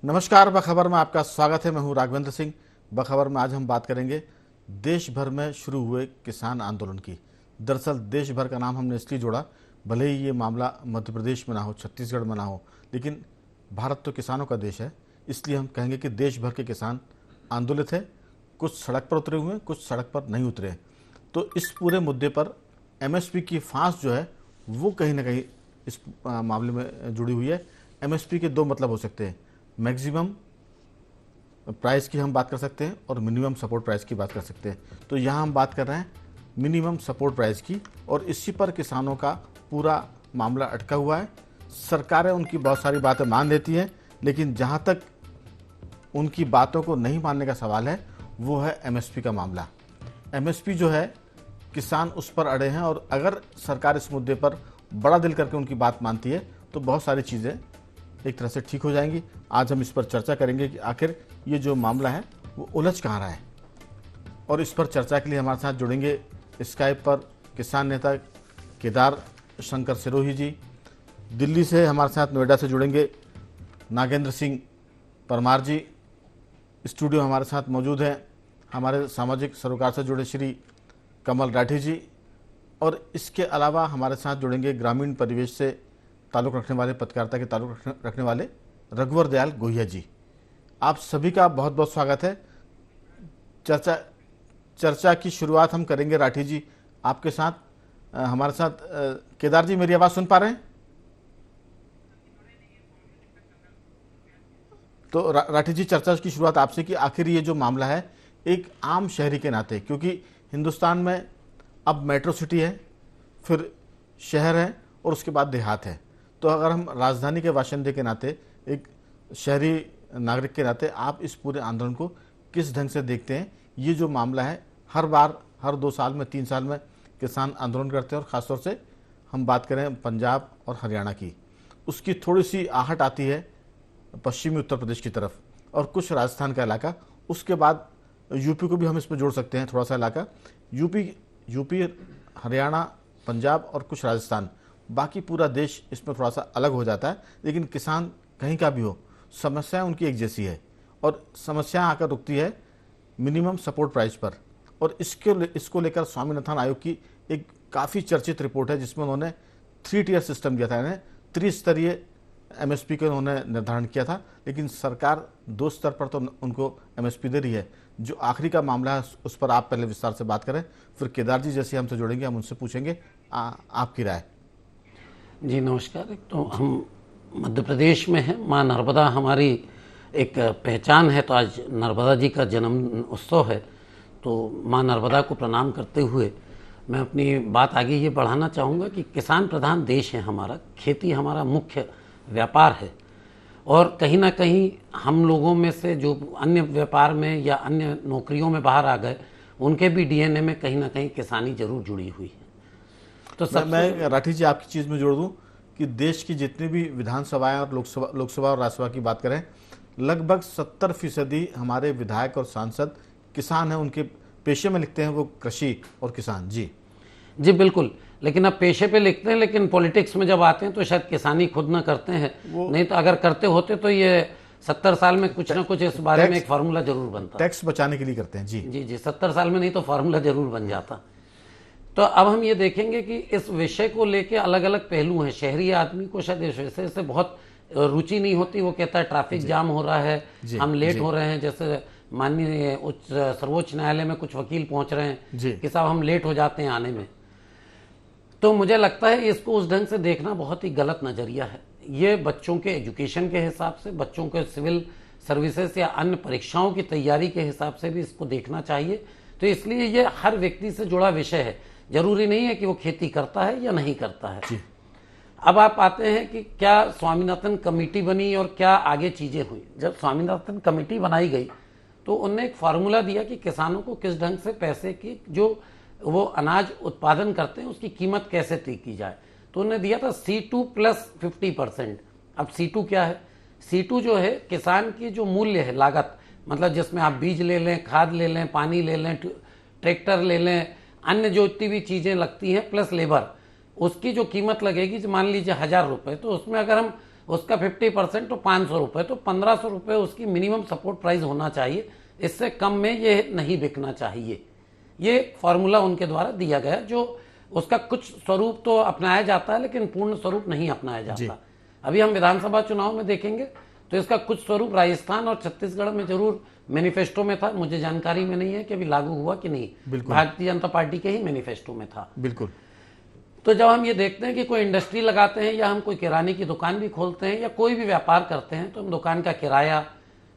नमस्कार, बखबर में आपका स्वागत है। मैं हूं राघवेंद्र सिंह। बखबर में आज हम बात करेंगे देश भर में शुरू हुए किसान आंदोलन की। दरअसल देश भर का नाम हमने इसलिए जोड़ा, भले ही ये मामला मध्य प्रदेश में ना हो, छत्तीसगढ़ में ना हो, लेकिन भारत तो किसानों का देश है, इसलिए हम कहेंगे कि देश भर के किसान आंदोलित है। कुछ सड़क पर उतरे हुए हैं, कुछ सड़क पर नहीं उतरे हैं। तो इस पूरे मुद्दे पर एमएसपी की फांस जो है वो कहीं ना कहीं इस मामले में जुड़ी हुई है। एमएसपी के दो मतलब हो सकते हैं, मैक्सिमम प्राइस की हम बात कर सकते हैं और मिनिमम सपोर्ट प्राइस की बात कर सकते हैं। तो यहाँ हम बात कर रहे हैं मिनिमम सपोर्ट प्राइस की, और इसी पर किसानों का पूरा मामला अटका हुआ है। सरकारें उनकी बहुत सारी बातें मान लेती हैं, लेकिन जहाँ तक उनकी बातों को नहीं मानने का सवाल है वो है एमएसपी का मामला। एमएसपी जो है, किसान उस पर अड़े हैं, और अगर सरकार इस मुद्दे पर बड़ा दिल करके उनकी बात मानती है तो बहुत सारी चीज़ें एक तरह से ठीक हो जाएंगी। आज हम इस पर चर्चा करेंगे कि आखिर ये जो मामला है वो उलझ कहाँ रहा है। और इस पर चर्चा के लिए हमारे साथ जुड़ेंगे स्काइप पर किसान नेता केदार शंकर सिरोही जी। दिल्ली से हमारे साथ, नोएडा से जुड़ेंगे नागेंद्र सिंह परमार जी। स्टूडियो हमारे साथ मौजूद हैं हमारे सामाजिक सरोकार से जुड़े श्री कमल राठी जी। और इसके अलावा हमारे साथ जुड़ेंगे ग्रामीण परिवेश से ताल्लुक़ रखने वाले, पत्रकारिता के ताल्लुक़ रखने वाले रघुवर दयाल गोहिया जी। आप सभी का बहुत बहुत स्वागत है। चर्चा की शुरुआत हम करेंगे राठी जी आपके साथ। हमारे साथ केदार जी, मेरी आवाज़ सुन पा रहे हैं? तो राठी जी, चर्चा की शुरुआत आपसे कि आखिर ये जो मामला है एक आम शहरी के नाते, क्योंकि हिंदुस्तान में अब मेट्रो सिटी है, फिर शहर है और उसके बाद देहात है। तो अगर हम राजधानी के बाशिंदे के नाते, एक शहरी नागरिक के नाते, आप इस पूरे आंदोलन को किस ढंग से देखते हैं? ये जो मामला है, हर बार, हर 2 साल में, 3 साल में किसान आंदोलन करते हैं, और ख़ासतौर से हम बात करें पंजाब और हरियाणा की, उसकी थोड़ी सी आहट आती है पश्चिमी उत्तर प्रदेश की तरफ और कुछ राजस्थान का इलाका। उसके बाद यूपी को भी हम इसमें जोड़ सकते हैं, थोड़ा सा इलाका यूपी, हरियाणा, पंजाब और कुछ राजस्थान। बाकी पूरा देश इसमें थोड़ा सा अलग हो जाता है, लेकिन किसान कहीं का भी हो, समस्या उनकी एक जैसी है, और समस्या आकर रुकती है मिनिमम सपोर्ट प्राइस पर। और इसको लेकर स्वामीनाथन आयोग की एक काफ़ी चर्चित रिपोर्ट है, जिसमें उन्होंने 3 टियर सिस्टम दिया था, यानी त्रिस्तरीय एमएसपी का उन्होंने निर्धारण किया था। लेकिन सरकार 2 स्तर पर तो उनको एमएसपी दे रही है। जो आखिरी का मामला है उस पर आप पहले विस्तार से बात करें, फिर केदार जी जैसे हमसे जुड़ेंगे, हम उनसे पूछेंगे आपकी राय। जी नमस्कार। एक तो हम मध्य प्रदेश में हैं, माँ नर्मदा हमारी एक पहचान है, तो आज नर्मदा जी का जन्म उत्सव है, तो माँ नर्मदा को प्रणाम करते हुए मैं अपनी बात आगे ये बढ़ाना चाहूँगा कि किसान प्रधान देश है हमारा, खेती हमारा मुख्य व्यापार है, और कहीं ना कहीं हम लोगों में से जो अन्य व्यापार में या अन्य नौकरियों में बाहर आ गए, उनके भी डीएनए में कहीं ना कहीं किसानी जरूर जुड़ी हुई है। तो मैं राठी जी आपकी चीज़ में जोड़ दूं कि देश की जितनी भी विधानसभाएं और लोकसभा और राज्यसभा की बात करें, लगभग 70% हमारे विधायक और सांसद किसान हैं। उनके पेशे में लिखते हैं वो कृषि और किसान। जी जी बिल्कुल, लेकिन अब पेशे पे लिखते हैं, लेकिन पॉलिटिक्स में जब आते हैं तो शायद किसानी खुद ना करते हैं। नहीं तो अगर करते होते तो ये 70 साल में कुछ ना कुछ इस बारे में एक फार्मूला जरूर बनता। टैक्स बचाने के लिए करते हैं। जी जी जी, 70 साल में नहीं तो फार्मूला जरूर बन जाता। तो अब हम ये देखेंगे कि इस विषय को लेके अलग अलग पहलू हैं। शहरी आदमी को शायद इस विषय से बहुत रुचि नहीं होती, वो कहता है ट्रैफिक जाम हो रहा है, हम लेट हो रहे हैं। जैसे माननीय सर्वोच्च न्यायालय में कुछ वकील पहुंच रहे हैं कि साहब हम लेट हो जाते हैं आने में। तो मुझे लगता है इसको उस ढंग से देखना बहुत ही गलत नज़रिया है। ये बच्चों के एजुकेशन के हिसाब से, बच्चों के सिविल सर्विसेज या अन्य परीक्षाओं की तैयारी के हिसाब से भी इसको देखना चाहिए। तो इसलिए ये हर व्यक्ति से जुड़ा विषय है, जरूरी नहीं है कि वो खेती करता है या नहीं करता है। अब आप आते हैं कि क्या स्वामीनाथन कमेटी बनी और क्या आगे चीज़ें हुई। जब स्वामीनाथन कमेटी बनाई गई तो उनने एक फार्मूला दिया कि किसानों को किस ढंग से पैसे की, जो वो अनाज उत्पादन करते हैं, उसकी कीमत कैसे तय की जाए। तो उन्होंने दिया था C2 + 50%। अब C2 क्या है? C2 जो है किसान की जो मूल्य है, लागत, मतलब जिसमें आप बीज ले लें, खाद ले लें, पानी ले लें, ट्रैक्टर ले लें, अन्य जो इतनी भी चीज़ें लगती हैं प्लस लेबर, उसकी जो कीमत लगेगी, मान लीजिए 1000 रुपये, तो उसमें अगर हम उसका 50% तो 500 रुपये, तो 1500 रुपये उसकी मिनिमम सपोर्ट प्राइस होना चाहिए। इससे कम में ये नहीं बिकना चाहिए। ये फॉर्मूला उनके द्वारा दिया गया, जो उसका कुछ स्वरूप तो अपनाया जाता है लेकिन पूर्ण स्वरूप नहीं अपनाया जाता। अभी हम विधानसभा चुनाव में देखेंगे तो इसका कुछ स्वरूप राजस्थान और छत्तीसगढ़ में जरूर मैनिफेस्टो में था, मुझे जानकारी में नहीं है कि अभी लागू हुआ कि नहीं। भारतीय जनता पार्टी के ही मैनिफेस्टो में था। बिल्कुल। तो जब हम ये देखते हैं कि कोई इंडस्ट्री लगाते हैं या हम कोई किराने की दुकान भी खोलते हैं या कोई भी व्यापार करते हैं, तो हम दुकान का किराया,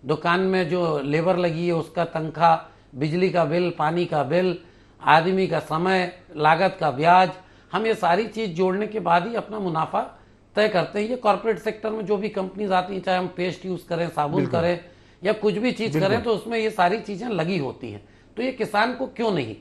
दुकान में जो लेबर लगी है उसका तनख्वाह, बिजली का बिल, पानी का बिल, आदमी का समय, लागत का ब्याज, हम ये सारी चीज जोड़ने के बाद ही अपना मुनाफा तय करते हैं। ये कॉर्पोरेट सेक्टर में जो भी कंपनीज आती हैं, चाहे हम पेस्ट यूज करें, साबुन करें या कुछ भी चीज करें, तो उसमें ये सारी चीजें लगी होती हैं। तो ये किसान को क्यों नहीं,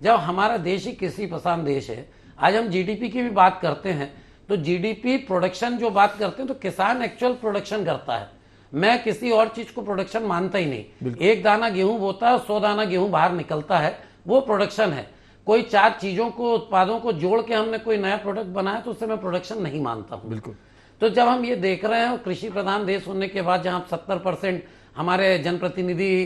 जब हमारा देश ही कृषि प्रधान देश है। आज हम जीडीपी की भी बात करते हैं तो जीडीपी प्रोडक्शन जो बात करते हैं तो किसान एक्चुअल प्रोडक्शन करता है। मैं किसी और चीज को प्रोडक्शन मानता ही नहीं। एक दाना गेहूं बोता है, 100 दाना गेहूं बाहर निकलता है, वो प्रोडक्शन है। कोई 4 चीजों को, उत्पादों को जोड़ के हमने कोई नया प्रोडक्ट बनाया तो उससे मैं प्रोडक्शन नहीं मानता हूं। बिल्कुल। तो जब हम ये देख रहे हैं कृषि प्रधान देश होने के बाद, जहां 70% हमारे जनप्रतिनिधि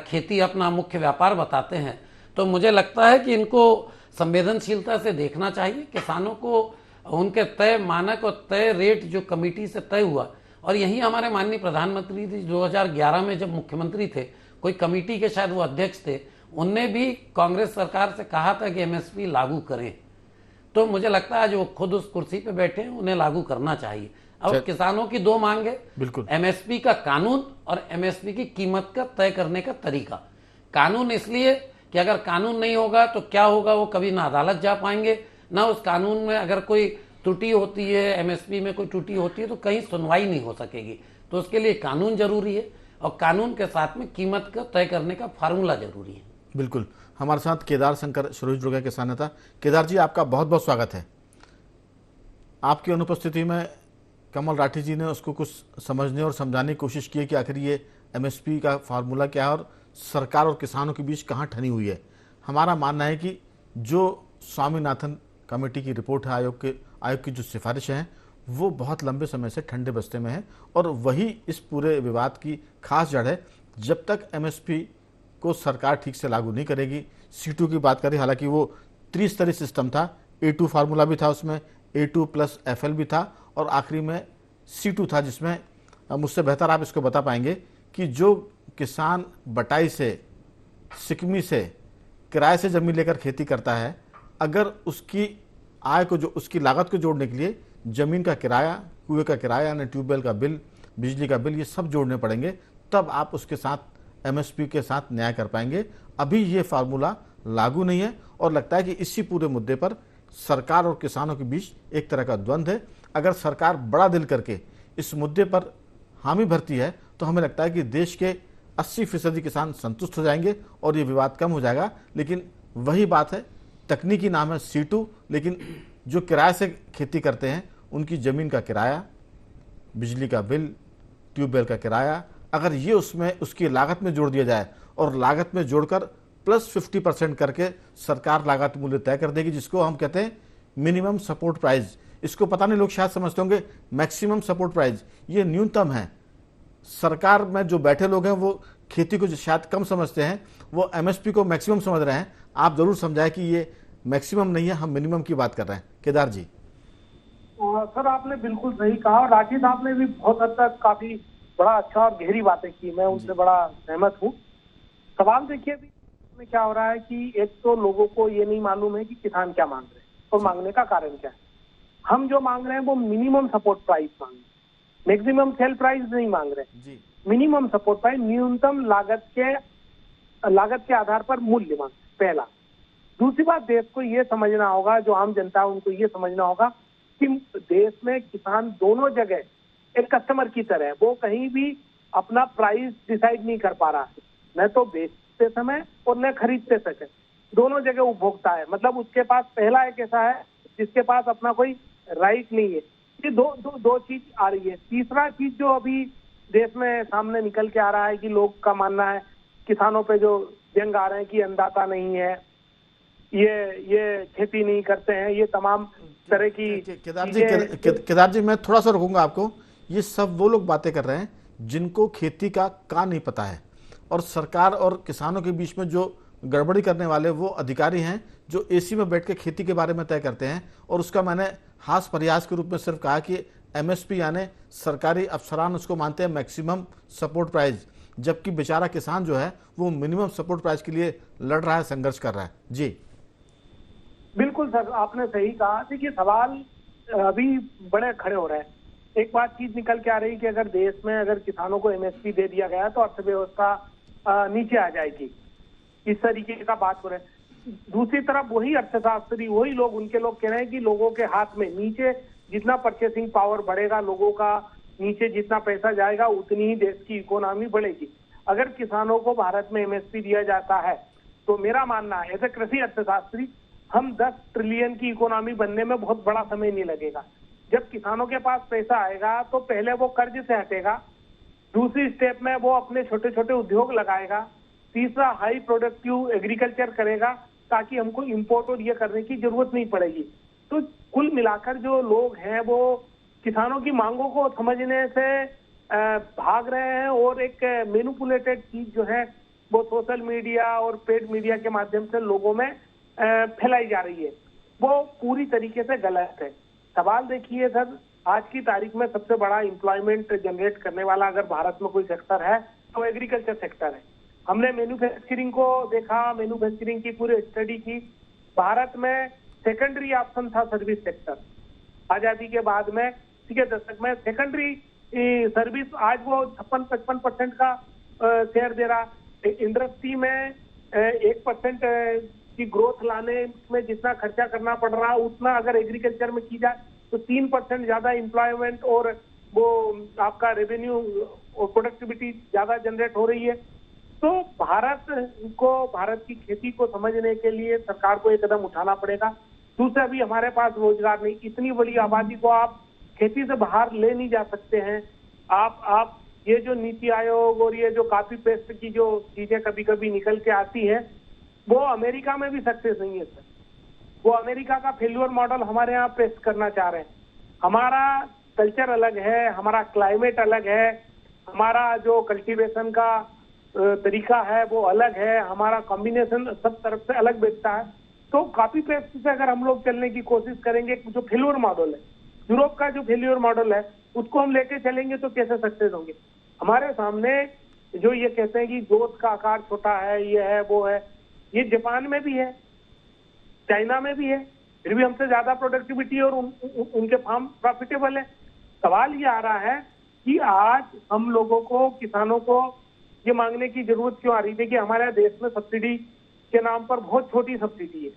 खेती अपना मुख्य व्यापार बताते हैं, तो मुझे लगता है कि इनको संवेदनशीलता से देखना चाहिए। किसानों को उनके तय मानक और तय रेट जो कमेटी से तय हुआ, और यही हमारे माननीय प्रधानमंत्री जी 2011 में जब मुख्यमंत्री थे, कोई कमेटी के शायद वो अध्यक्ष थे, उनने भी कांग्रेस सरकार से कहा था कि एमएसपी लागू करें। तो मुझे लगता है जो खुद उस कुर्सी पे बैठे हैं उन्हें लागू करना चाहिए। अब किसानों की 2 मांग है, बिल्कुल, एमएसपी का कानून और एमएसपी की कीमत का तय करने का तरीका। कानून इसलिए कि अगर कानून नहीं होगा तो क्या होगा, वो कभी ना अदालत जा पाएंगे, ना उस कानून में अगर कोई त्रुटि होती है, एमएसपी में कोई त्रुटि होती है तो कहीं सुनवाई नहीं हो सकेगी। तो उसके लिए कानून जरूरी है और कानून के साथ में कीमत का तय करने का फार्मूला जरूरी है। बिल्कुल। हमारे साथ केदार शंकर शुरू जुड़ गए किसान नेता। केदार जी, आपका बहुत बहुत स्वागत है। आपकी अनुपस्थिति में कमल राठी जी ने उसको कुछ समझने और समझाने की कोशिश की है कि आखिर ये एमएसपी का फार्मूला क्या है और सरकार और किसानों के बीच कहाँ ठनी हुई है। हमारा मानना है कि जो स्वामीनाथन कमेटी की रिपोर्ट है, आयोग की जो सिफारिशें हैं, वो बहुत लंबे समय से ठंडे बस्ते में है और वही इस पूरे विवाद की खास जड़ है। जब तक एमएसपी को सरकार ठीक से लागू नहीं करेगी, C2 की बात करें, हालांकि वो त्रिस्तरीय सिस्टम था, A2 फार्मूला भी था, उसमें A2 + FL भी था और आखिरी में C2 था, जिसमें मुझसे बेहतर आप इसको बता पाएंगे कि जो किसान बटाई से, सिकमी से, किराए से जमीन लेकर खेती करता है, अगर उसकी आय को, जो उसकी लागत को जोड़ने के लिए जमीन का किराया, कुएं का किराया, यानी ट्यूबवेल का बिल, बिजली का बिल, ये सब जोड़ने पड़ेंगे, तब आप उसके साथ एमएसपी के साथ न्याय कर पाएंगे। अभी ये फार्मूला लागू नहीं है और लगता है कि इसी पूरे मुद्दे पर सरकार और किसानों के बीच एक तरह का द्वंद्व है। अगर सरकार बड़ा दिल करके इस मुद्दे पर हामी भरती है तो हमें लगता है कि देश के 80% किसान संतुष्ट हो जाएंगे और ये विवाद कम हो जाएगा। लेकिन वही बात है, तकनीकी नाम है C2, लेकिन जो किराए से खेती करते हैं उनकी ज़मीन का किराया, बिजली का बिल, ट्यूबवेल का किराया, अगर ये उसमें उसकी लागत में जोड़ दिया जाए और लागत में जोड़कर +50% करके सरकार लागत मूल्य तय कर देगी, जिसको हम कहते हैं मिनिमम सपोर्ट प्राइस। इसको पता नहीं लोग शायद समझते होंगे मैक्सिमम सपोर्ट प्राइस, ये न्यूनतम है। सरकार में जो बैठे लोग हैं वो खेती को शायद कम समझते हैं, वो एमएसपी को मैक्सिमम समझ रहे हैं। आप जरूर समझाएं कि ये मैक्सिमम नहीं है, हम मिनिमम की बात कर रहे हैं। केदार जी। सर, आपने बिल्कुल सही कहा और राजीव साहब ने भी बहुत हद तक काफी बड़ा अच्छा और गहरी बातें की, मैं उनसे बड़ा सहमत हूँ। सवाल देखिए में क्या हो रहा है कि एक तो लोगों को ये नहीं मालूम है कि किसान क्या मांग रहे हैं और मांगने का कारण क्या है। हम जो मांग रहे हैं वो मिनिमम सपोर्ट प्राइस मांग रहे हैं, मैक्सिमम सेल प्राइस नहीं मांग रहे। मिनिमम सपोर्ट प्राइस, न्यूनतम लागत के आधार पर मूल्य मांग, पहला। दूसरी बात, देश को ये समझना होगा, जो आम जनता है उनको ये समझना होगा कि देश में किसान दोनों जगह एक कस्टमर की तरह है, वो कहीं भी अपना प्राइस डिसाइड नहीं कर पा रहा है, न तो बेचते समय और न खरीदते समय, दोनों जगह उपभोक्ता है। मतलब उसके पास पहला एक ऐसा है जिसके पास अपना कोई राइट नहीं है। ये दो चीज आ रही है। तीसरा चीज जो अभी देश में सामने निकल के आ रहा है कि लोग का मानना है, किसानों पे जो व्यंग आ रहे हैं कि अन्नदाता नहीं है, ये खेती नहीं करते हैं, ये तमाम तरह की केदार जी मैं थोड़ा सा रुकूंगा आपको। ये सब वो लोग बातें कर रहे हैं जिनको खेती का नहीं पता है, और सरकार और किसानों के बीच में जो गड़बड़ी करने वाले वो अधिकारी हैं जो एसी में बैठ के खेती के बारे में तय करते हैं। और उसका मैंने हास प्रयास के रूप में सिर्फ कहा कि एमएसपी यानी सरकारी अफसरान उसको मानते हैं मैक्सिमम सपोर्ट प्राइस, जबकि बेचारा किसान जो है वो मिनिमम सपोर्ट प्राइस के लिए लड़ रहा है, संघर्ष कर रहा है। जी बिल्कुल सर, आपने सही कहा। देखिए, सवाल अभी बड़े खड़े हो रहे हैं। एक बात चीज निकल के आ रही कि अगर देश में अगर किसानों को एमएसपी दे दिया गया तो अर्थव्यवस्था नीचे आ जाएगी, इस तरीके का बात हो रहा है। दूसरी तरफ वही अर्थशास्त्री, वही लोग, उनके लोग कह रहे हैं कि लोगों के हाथ में नीचे जितना परचेसिंग पावर बढ़ेगा, लोगों का नीचे जितना पैसा जाएगा उतनी ही देश की इकोनॉमी बढ़ेगी। अगर किसानों को भारत में एमएसपी दिया जाता है तो मेरा मानना है, एज ए कृषि अर्थशास्त्री, हम 10 ट्रिलियन की इकोनॉमी बनने में बहुत बड़ा समय नहीं लगेगा। जब किसानों के पास पैसा आएगा तो पहले वो कर्ज से हटेगा, दूसरी स्टेप में वो अपने छोटे छोटे उद्योग लगाएगा, तीसरा हाई प्रोडक्टिव एग्रीकल्चर करेगा ताकि हमको इंपोर्ट और ये करने की जरूरत नहीं पड़ेगी। तो कुल मिलाकर जो लोग हैं वो किसानों की मांगों को समझने से भाग रहे हैं, और एक मैनिपुलेटेड चीज जो है वो सोशल मीडिया और पेड मीडिया के माध्यम से लोगों में फैलाई जा रही है, वो पूरी तरीके से गलत है। सवाल देखिए सर, आज की तारीख में सबसे बड़ा एम्प्लॉयमेंट जनरेट करने वाला अगर भारत में कोई सेक्टर है तो एग्रीकल्चर सेक्टर है। हमने मैन्युफैक्चरिंग को देखा, मैन्युफैक्चरिंग की पूरी स्टडी की। भारत में सेकेंडरी ऑप्शन था सर्विस सेक्टर, आजादी के बाद में के दशक में सेकेंडरी सर्विस, आज वो 56-55% का शेयर दे रहा। इंडस्ट्री में 1% की ग्रोथ लाने में जितना खर्चा करना पड़ रहा उतना अगर एग्रीकल्चर में की जाए तो 3% ज्यादा एम्प्लॉयमेंट और वो आपका रेवेन्यू और प्रोडक्टिविटी ज्यादा जनरेट हो रही है। तो भारत की खेती को समझने के लिए सरकार को एक कदम उठाना पड़ेगा। दूसरा, भी हमारे पास रोजगार नहीं, इतनी बड़ी आबादी को आप खेती से बाहर ले नहीं जा सकते हैं। आप ये जो नीति आयोग और ये जो कॉपी पेस्ट की जो चीजें कभी कभी निकल के आती है वो अमेरिका में भी सक्सेस नहीं है सर। वो अमेरिका का फेल्यूर मॉडल हमारे यहाँ पेस्ट करना चाह रहे हैं। हमारा कल्चर अलग है, हमारा क्लाइमेट अलग है, हमारा जो कल्टीवेशन का तरीका है वो अलग है, हमारा कॉम्बिनेशन सब तरफ से अलग बैठता है। तो कॉपी पेस्ट से अगर हम लोग चलने की कोशिश करेंगे, जो फेल्यूर मॉडल है, यूरोप का जो फेल्यूर मॉडल है उसको हम लेके चलेंगे तो कैसे सक्सेस होंगे। हमारे सामने जो ये कहते हैं कि जोत का आकार छोटा है, ये है वो है, ये जापान में भी है, चाइना में भी है, फिर भी हमसे ज्यादा प्रोडक्टिविटी और उनके फार्म प्रॉफिटेबल है। सवाल ये आ रहा है कि आज हम लोगों को, किसानों को ये मांगने की जरूरत क्यों आ रही है कि हमारे देश में सब्सिडी के नाम पर बहुत छोटी सब्सिडी है।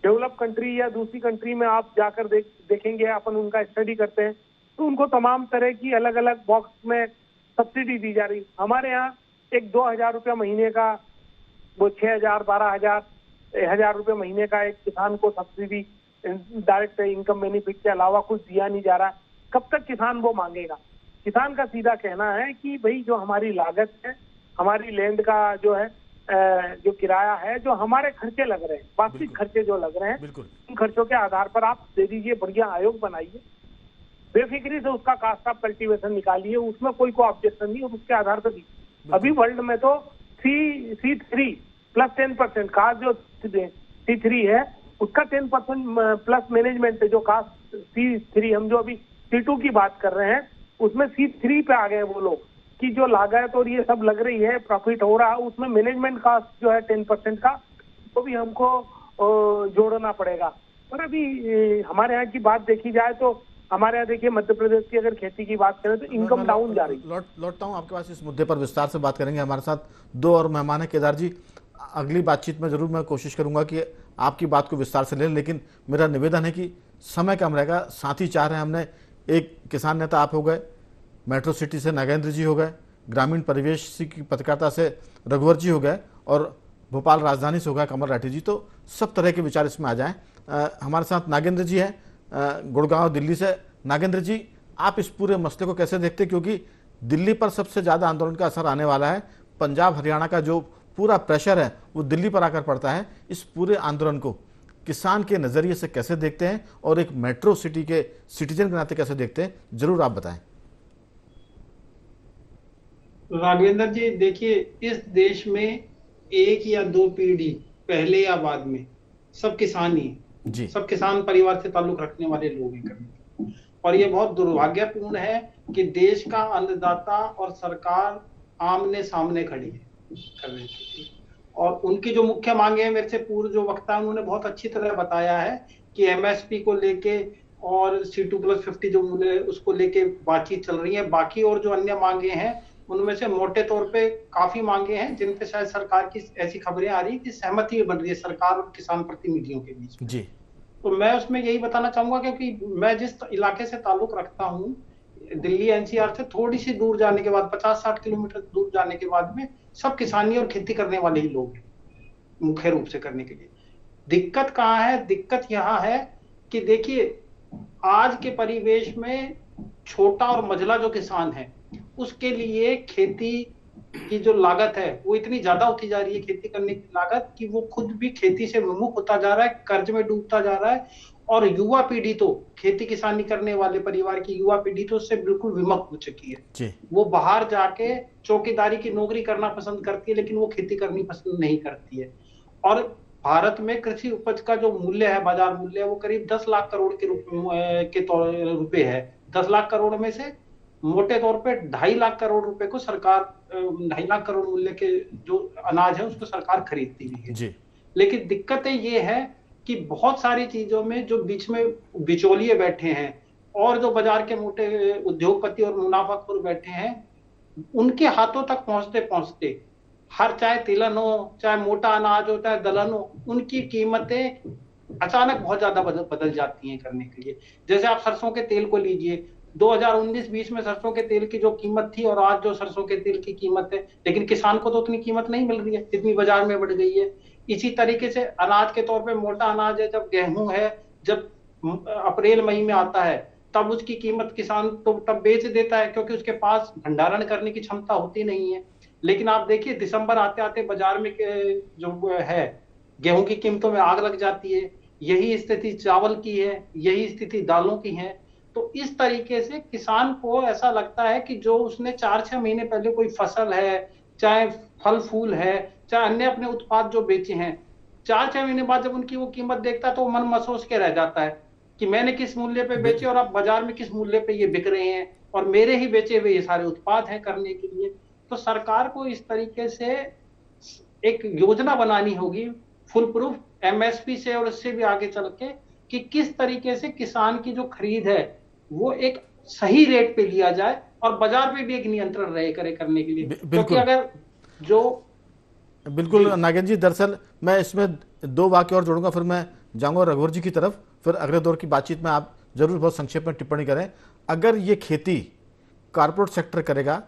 डेवलप कंट्री या दूसरी कंट्री में आप जाकर देखेंगे, अपन उनका स्टडी करते हैं तो उनको तमाम तरह की अलग अलग बॉक्स में सब्सिडी दी जा रही। हमारे यहाँ एक 2,000 रुपया महीने का, वो 6,000, 12,000, 1,000 रुपये महीने का एक किसान को सब्सिडी डायरेक्ट इनकम बेनिफिट के अलावा कुछ दिया नहीं जा रहा। कब तक किसान वो मांगेगा? किसान का सीधा कहना है कि भाई जो हमारी लागत है, हमारी लैंड का जो है जो किराया है, जो हमारे खर्चे लग रहे हैं, वास्तविक खर्चे जो लग रहे हैं, उन खर्चों के आधार पर आप दे दीजिए, बढ़िया आयोग बनाइए, बेफिक्री से उसका कास्ट ऑफ कल्टीवेशन निकालिए, उसमें कोई ऑब्जेक्शन नहीं, और उसके आधार पर दीजिए। अभी वर्ल्ड में तो C3 प्लस 10% कास्ट जो C3 है उसका 10% प्लस मैनेजमेंट है। जो कास्ट C3, हम जो अभी C2 की बात कर रहे हैं उसमें C3 पे आ गए वो लोग कि जो लागत और ये सब लग रही है, प्रॉफिट हो रहा है, उसमें मैनेजमेंट कास्ट जो है 10% का, वो भी हमको जोड़ना पड़ेगा। पर अभी हमारे यहाँ की बात देखी जाए तो हमारे यहाँ देखिए मध्य प्रदेश की अगर खेती की बात करें तो इनकम डाउन जा रही। लौटता हूँ आपके पास, इस मुद्दे पर विस्तार से बात करेंगे। हमारे साथ 2 और मेहमान है। केदार जी, अगली बातचीत में जरूर मैं कोशिश करूंगा कि आपकी बात को विस्तार से लें, लेकिन मेरा निवेदन है कि समय कम रहेगा। साथी चाह रहे हैं, हमने एक किसान नेता आप हो गए, मेट्रो सिटी से नागेंद्र जी हो गए, ग्रामीण परिवेश की पत्रकारिता से रघुवर जी हो गए, और भोपाल राजधानी से हो गया कमल राठी जी। तो सब तरह के विचार इसमें आ जाएं। हमारे साथ नागेंद्र जी हैं गुड़गांव दिल्ली से। नागेंद्र जी, आप इस पूरे मसले को कैसे देखते हैं, क्योंकि दिल्ली पर सबसे ज़्यादा आंदोलन का असर आने वाला है। पंजाब हरियाणा का जो पूरा प्रेशर है वो दिल्ली पर आकर पड़ता है। इस पूरे आंदोलन को किसान के नज़रिए से कैसे देखते हैं और एक मेट्रो सिटी के सिटीजन के नाते कैसे देखते हैं, जरूर आप बताएं। राघवेंद्र जी, देखिए, इस देश में एक या दो पीढ़ी पहले या बाद में सब किसान ही हैं। जी सब किसान परिवार से ताल्लुक रखने वाले लोग हैं करने। और ये बहुत दुर्भाग्यपूर्ण है कि देश का अन्नदाता और सरकार आमने सामने खड़ी है करने के लिए। और उनकी जो मुख्य मांगे हैं, मेरे से पूर्व जो वक्ता है उन्होंने बहुत अच्छी तरह बताया है कि एमएसपी को लेके और C2+50 जो मूल्य है उसको लेके बातचीत चल रही है। बाकी और जो अन्य मांगे हैं उनमें से मोटे तौर पे काफी मांगे हैं जिन पे शायद सरकार की ऐसी खबरें आ रही है कि सहमति बन रही है सरकार और किसान प्रतिनिधियों के बीच में। जी तो मैं उसमें यही बताना चाहूंगा, क्योंकि मैं जिस इलाके से ताल्लुक रखता हूँ, दिल्ली एनसीआर से थोड़ी सी दूर जाने के बाद, 50-60 किलोमीटर दूर जाने के बाद में सब किसानी और खेती करने वाले ही लोग हैं मुख्य रूप से करने के लिए। दिक्कत कहाँ है? दिक्कत यहाँ है कि देखिए, आज के परिवेश में छोटा और मझला जो किसान है उसके लिए खेती की जो लागत है वो इतनी ज्यादा होती जा रही है, खेती करने की लागत, कि वो खुद भी खेती से विमुख होता जा रहा है, कर्ज में डूबता जा रहा है। और युवा पीढ़ी तो, खेती किसानी करने वाले परिवार की युवा पीढ़ी तो उससे बिल्कुल विमुख हो चुकी है। जी वो बाहर जाके चौकीदारी की नौकरी करना पसंद करती है, लेकिन वो खेती करनी पसंद नहीं करती है। और भारत में कृषि उपज का जो मूल्य है, बाजार मूल्य है, वो करीब 10 लाख करोड़ के रुपए है। 10 लाख करोड़ में से मोटे तौर पे 2.5 लाख करोड़ रुपए को सरकार, 2.5 लाख करोड़ मूल्य के जो अनाज है उसको सरकार खरीदती भी है। जी लेकिन दिक्कतें ये है कि बहुत सारी चीजों में जो बीच में बिचौलिए बैठे हैं और जो बाजार के मोटे उद्योगपति और मुनाफाखोर बैठे हैं, उनके हाथों तक पहुंचते पहुंचते हर, चाहे तिलहन हो, चाहे मोटा अनाज हो, चाहे दलहन हो, उनकी कीमतें अचानक बहुत ज्यादा बदल जाती हैं करने के लिए। जैसे आप सरसों के तेल को लीजिए, 2019-20 में सरसों के तेल की जो कीमत थी और आज जो सरसों के तेल की कीमत है, लेकिन किसान को तो उतनी कीमत नहीं मिल रही है जितनी बाजार में बढ़ गई है। इसी तरीके से अनाज के तौर पे मोटा अनाज है, जब गेहूं है, जब अप्रैल मई में आता है तब उसकी कीमत किसान तो तब बेच देता है क्योंकि उसके पास भंडारण करने की क्षमता होती नहीं है। लेकिन आप देखिए, दिसंबर आते आते बाजार में जो है गेहूं की कीमतों में आग लग जाती है। यही स्थिति चावल की है, यही स्थिति दालों की है। तो इस तरीके से किसान को ऐसा लगता है कि जो उसने 4-6 महीने पहले कोई फसल है, चाहे फल फूल है, चाहे अन्य अपने उत्पाद जो बेचे हैं, 4-6 महीने बाद जब उनकी वो कीमत देखता है तो मन महसूस के रह जाता है कि मैंने किस मूल्य पे बेचे और अब बाजार में किस मूल्य पे ये बिक रहे हैं और मेरे ही बेचे हुए ये सारे उत्पाद हैं करने के लिए। तो सरकार को इस तरीके से एक योजना बनानी होगी फुल प्रूफ एमएसपी से और उससे भी आगे चल के, कि किस तरीके से किसान की जो खरीद है वो एक सही रेट पे लिया जाए और बाजार पे भी एक नियंत्रण रहे करे करने के लिए। क्योंकि अगर जो बिल्कुल नागेंद्र जी, दरअसल मैं इसमें 2 वाक्य और जोड़ूंगा, फिर मैं जाऊंगा रघुवर जी की तरफ, फिर अगले दौर की बातचीत में आप जरूर बहुत संक्षेप में टिप्पणी करें। अगर ये खेती कारपोरेट सेक्टर करेगा,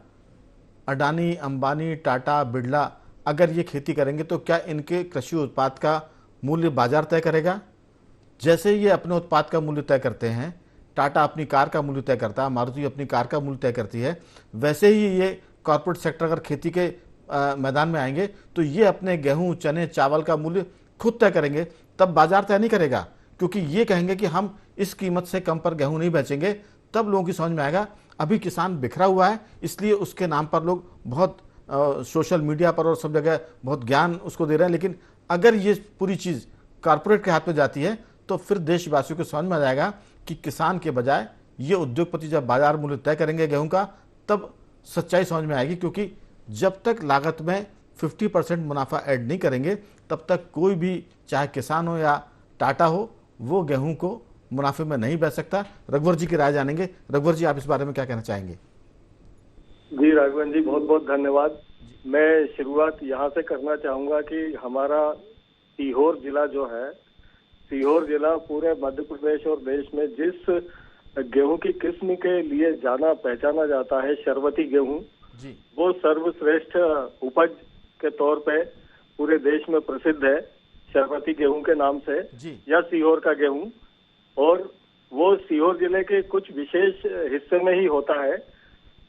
अडानी, अंबानी, टाटा, बिरला अगर ये खेती करेंगे तो क्या इनके कृषि उत्पाद का मूल्य बाजार तय करेगा? जैसे ये अपने उत्पाद का मूल्य तय करते हैं, टाटा अपनी कार का मूल्य तय करता है, मारुति अपनी कार का मूल्य तय करती है, वैसे ही ये कॉर्पोरेट सेक्टर अगर खेती के मैदान में आएंगे तो ये अपने गेहूं, चने, चावल का मूल्य खुद तय करेंगे। तब बाजार तय नहीं करेगा, क्योंकि ये कहेंगे कि हम इस कीमत से कम पर गेहूं नहीं बेचेंगे। तब लोगों की समझ में आएगा। अभी किसान बिखरा हुआ है, इसलिए उसके नाम पर लोग बहुत सोशल मीडिया पर और सब जगह बहुत ज्ञान उसको दे रहे हैं। लेकिन अगर ये पूरी चीज़ कारपोरेट के हाथ में जाती है तो फिर देशवासियों को समझ में आ जाएगा कि किसान के बजाय ये उद्योगपति जब बाजार मूल्य तय करेंगे गेहूं का, तब सच्चाई समझ में आएगी। क्योंकि जब तक लागत में 50% मुनाफा ऐड नहीं करेंगे तब तक कोई भी, चाहे किसान हो या टाटा हो, वो गेहूं को मुनाफे में नहीं बेच सकता। रघुवर जी की राय जानेंगे। रघुवर जी, आप इस बारे में क्या कहना चाहेंगे? जी राघवन जी, बहुत बहुत धन्यवाद। मैं शुरुआत यहाँ से करना चाहूँगा कि हमारा सीहोर जिला जो है, सीहोर जिला पूरे मध्य प्रदेश और देश में जिस गेहूं की किस्म के लिए जाना पहचाना जाता है, शरबती गेहूं, वो सर्वश्रेष्ठ उपज के तौर पे पूरे देश में प्रसिद्ध है, शरबती गेहूं के नाम से, या सीहोर का गेहूं। और वो सीहोर जिले के कुछ विशेष हिस्से में ही होता है।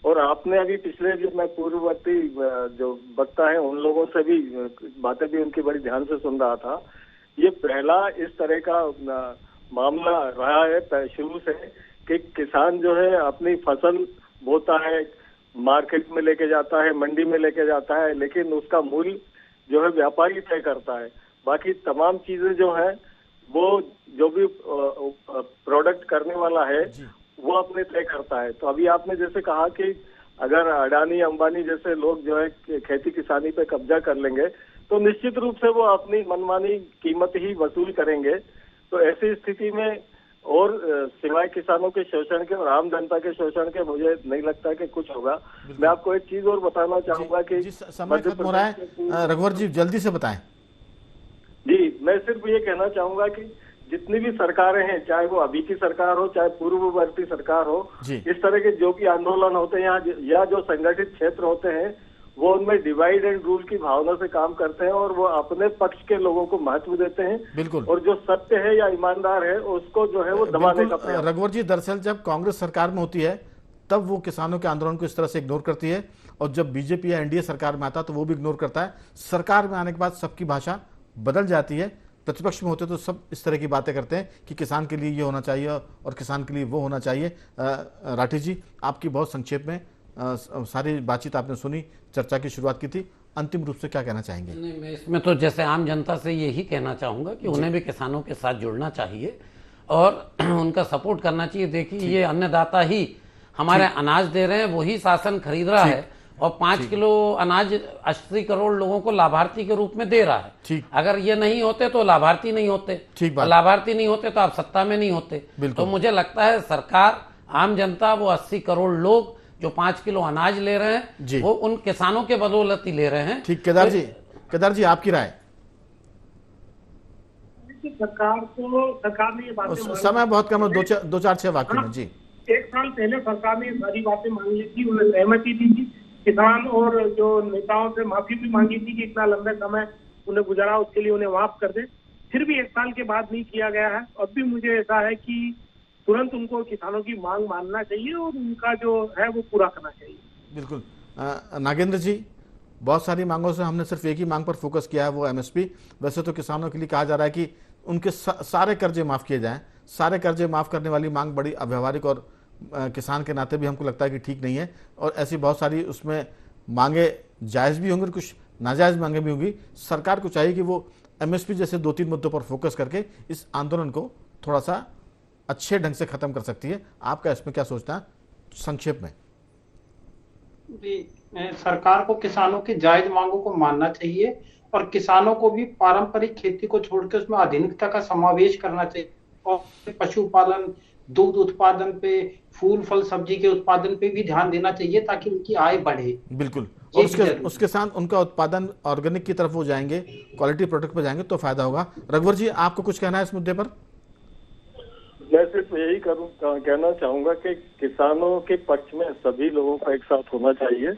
और आपने अभी पिछले जो मैं पूर्ववर्ती जो वक्ता है उन लोगों से भी बातें भी उनकी बड़ी ध्यान से सुन रहा था ये पहला इस तरह का मामला रहा है शुरू से कि किसान जो है अपनी फसल बोता है, मार्केट में लेके जाता है, मंडी में लेके जाता है, लेकिन उसका मूल्य जो है व्यापारी तय करता है। बाकी तमाम चीजें जो है वो जो भी प्रोडक्ट करने वाला है वो अपने तय करता है। तो अभी आपने जैसे कहा कि अगर अडानी अंबानी जैसे लोग जो है खेती किसानी पे कब्जा कर लेंगे तो निश्चित रूप से वो अपनी मनमानी कीमत ही वसूल करेंगे। तो ऐसी स्थिति में और सिवाय किसानों के शोषण के और आम जनता के शोषण के मुझे नहीं लगता कि कुछ होगा। मैं आपको एक चीज और बताना चाहूंगा कि समय खत्म हो रहा है, रघुवर जी जल्दी से बताएं। जी, मैं सिर्फ ये कहना चाहूंगा कि जितनी भी सरकारें हैं, चाहे वो अभी की सरकार हो चाहे पूर्ववर्ती सरकार हो, इस तरह के जो भी आंदोलन होते हैं या जो संगठित क्षेत्र होते हैं वो उनमें डिवाइड एंड रूल की भावना से काम करते हैं और वो अपने पक्ष के लोगों को महत्व देते हैं। बिल्कुल। और जो सत्य है या ईमानदार है उसको जो है वो दबाने का प्रयास। रघुवर जी, दरअसल जब कांग्रेस सरकार में होती है तब वो किसानों के आंदोलन को इस तरह से इग्नोर करती है, और जब बीजेपी या एनडीए सरकार में आता तो वो भी इग्नोर करता है। सरकार में आने के बाद सबकी भाषा बदल जाती है। प्रतिपक्ष में होते तो सब इस तरह की बातें करते हैं कि किसान के लिए ये होना चाहिए और किसान के लिए वो होना चाहिए। राठी जी, आपकी बहुत संक्षेप में सारी बातचीत आपने सुनी, चर्चा की शुरुआत की थी, अंतिम रूप से क्या कहना चाहेंगे? नहीं, मैं इसमें तो जैसे आम जनता से यही कहना चाहूंगा कि उन्हें भी किसानों के साथ जुड़ना चाहिए और उनका सपोर्ट करना चाहिए। देखिए, ये अन्नदाता ही हमारे अनाज दे रहे हैं, वही शासन खरीद रहा है और 5 किलो अनाज 80 करोड़ लोगों को लाभार्थी के रूप में दे रहा है। अगर ये नहीं होते तो लाभार्थी नहीं होते, लाभार्थी नहीं होते तो आप सत्ता में नहीं होते। तो मुझे लगता है सरकार, आम जनता, वो 80 करोड़ लोग जो 5 किलो अनाज ले रहे हैं वो उन किसानों के बदौलत ही ले रहे हैं। ठीक, केदार जी आपकी राय? सरकार ने ये बातें, समय बहुत कम है, 2-4-6 वाक्य में। जी, 1 साल पहले सरकार ने सारी बातें मांग ली थी, उन्हें सहमति दी थी, किसान और जो नेताओं से माफी भी मांगी थी कि इतना लंबे समय उन्हें गुजारा उसके लिए उन्हें माफ कर दे। फिर भी 1 साल के बाद नहीं किया गया है। अब भी मुझे ऐसा है कि तुरंत उनको किसानों की मांग मानना चाहिए और उनका जो है वो पूरा करना चाहिए। बिल्कुल। नागेंद्र जी, बहुत सारी मांगों से हमने सिर्फ एक ही मांग पर फोकस किया है, वो एमएसपी। वैसे तो किसानों के लिए कहा जा रहा है कि उनके सारे कर्जे माफ किए जाएं। सारे कर्जे माफ करने वाली मांग बड़ी अव्यवहारिक और किसान के नाते भी हमको लगता है कि ठीक नहीं है, और ऐसी बहुत सारी उसमें मांगे जायज़ भी होंगी और कुछ नाजायज़ मांगे भी होंगी। सरकार को चाहिए कि वो एमएसपी जैसे 2-3 मुद्दों पर फोकस करके इस आंदोलन को थोड़ा सा अच्छे ढंग से खत्म कर सकती है। आपका इसमें क्या सोचना है संक्षेप में? सरकार को किसानों की जायज मांगों को मानना चाहिए और किसानों को भी पारंपरिक खेती को छोड़कर उसमें आधुनिकता का समावेश करना चाहिए और पशुपालन, दुग्ध उत्पादन पे, फूल फल सब्जी के उत्पादन पे भी ध्यान देना चाहिए ताकि उनकी आय बढ़े। बिल्कुल। और उसके साथ उनका उत्पादन ऑर्गेनिक की तरफ वो जाएंगे, क्वालिटी प्रोडक्ट पे जाएंगे तो फायदा होगा। रघुवर जी, आपको कुछ कहना है इस मुद्दे पर? मैं सिर्फ यही कहना चाहूंगा कि किसानों के पक्ष में सभी लोगों का एक साथ होना चाहिए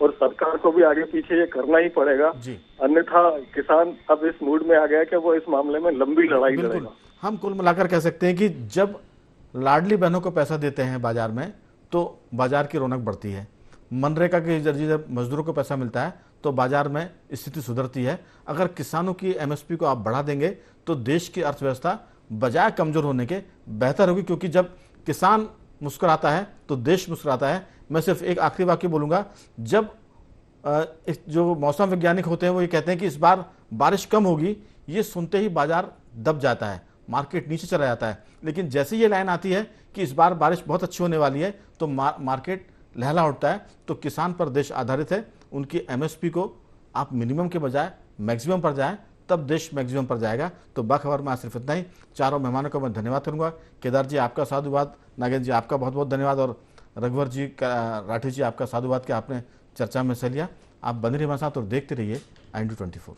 और सरकार को भी आगे पीछे ये करना ही पड़ेगा। अन्यथा किसान अब इस मूड में आ गया कि वो इस मामले में लंबी लड़ाई लड़ेगा। हम कुल मिलाकर कह सकते हैं कि जब लाडली बहनों को पैसा देते हैं बाजार में तो बाजार की रौनक बढ़ती है। मनरेगा के जरिए जब मजदूरों को पैसा मिलता है तो बाजार में स्थिति सुधरती है। अगर किसानों की एमएसपी को आप बढ़ा देंगे तो देश की अर्थव्यवस्था बजाय कमजोर होने के बेहतर होगी, क्योंकि जब किसान मुस्कुराता है तो देश मुस्कुराता है। मैं सिर्फ एक आखिरी वाक्य बोलूंगा, जब जो मौसम वैज्ञानिक होते हैं वो ये कहते हैं कि इस बार बारिश कम होगी, ये सुनते ही बाजार दब जाता है, मार्केट नीचे चला जाता है। लेकिन जैसे ये लाइन आती है कि इस बार बारिश बहुत अच्छी होने वाली है तो मार्केट लहला उठता है। तो किसान पर देश आधारित है, उनकी एमएसपी को आप मिनिमम के बजाय मैक्सिमम पर जाएं, तब देश मैक्सिमम पर जाएगा। तो बाखबर में आज सिर्फ इतना ही। चारों मेहमानों का मैं धन्यवाद करूंगा। केदार जी आपका साधुवाद, नागेंद्र जी आपका बहुत बहुत धन्यवाद, और रघुवर जी, राठी जी आपका साधुवाद कि आपने चर्चा में हिस्सा लिया। आप बने रहिए हमारे साथ और देखते रहिए INDU 24।